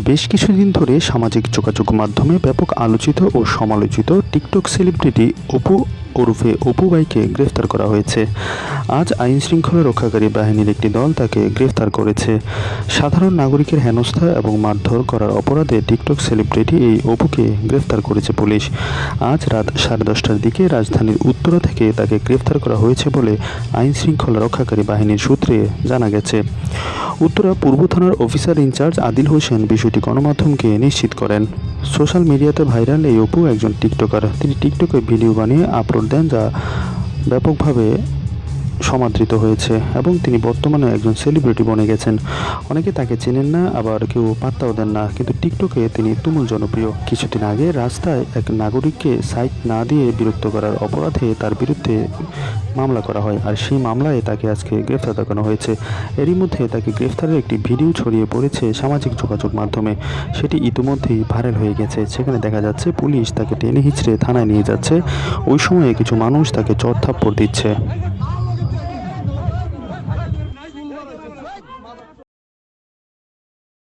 বেশ কিছুদিন ধরে সামাজিক যোগাযোগ মাধ্যমে ব্যাপক আলোচিত ও সমালোচিত টিকটক সেলিব্রিটি অপু ওরফে অপু ভাইকে গ্রেফতার করা হয়েছে। আজ আইন শৃঙ্খলা রক্ষাকারী বাহিনীর একটি দল তাকে গ্রেফতার করেছে। সাধারণ নাগরিকের হেনস্থা এবং মারধর করার অপরাধে টিকটক সেলিব্রিটি এই অপুকে গ্রেফতার করেছে পুলিশ। আজ রাত 10:30টার দিকে রাজধানীর উত্তরা থেকে তাকে গ্রেফতার করা হয়েছে বলে আইন শৃঙ্খলা রক্ষাকারী বাহিনীর সূত্রে জানা গেছে। উত্তরা পূর্ব থানার অফিসার ইনচার্জ আদিল হোসেন বিষয়টি গণমাধ্যমকে নিশ্চিত করেন। সোশ্যাল মিডিয়াতে ভাইরাল এই অপু একজন টিকটকার। তিনি টিকটকে ভিডিও বানিয়ে আপলোড দেন, যা ব্যাপকভাবে সমাদৃত হয়েছে এবং তিনি বর্তমানে একজন সেলিব্রিটি বনে গেছেন। অনেকে তাকে চেনেন না, আবার কেউ পাত্তাও দেন না, কিন্তু টিকটকে তিনি তুমুল জনপ্রিয়। কিছুদিন আগে রাস্তায় এক নাগরিককে সাইট না দিয়ে বিরক্ত করার অপরাধে তার বিরুদ্ধে মামলা করা হয়, আর সেই মামলায় তাকে আজকে গ্রেফতার দেখানো হয়েছে। এরই মধ্যে তাকে গ্রেফতারের একটি ভিডিও ছড়িয়ে পড়েছে সামাজিক যোগাযোগ মাধ্যমে। সেটি ইতিমধ্যেই ভাইরাল হয়ে গেছে। সেখানে দেখা যাচ্ছে পুলিশ তাকে টেনে হিঁচড়ে থানায় নিয়ে যাচ্ছে। ওই সময়ে কিছু মানুষ তাকে চড় থাপ্পড় দিচ্ছে।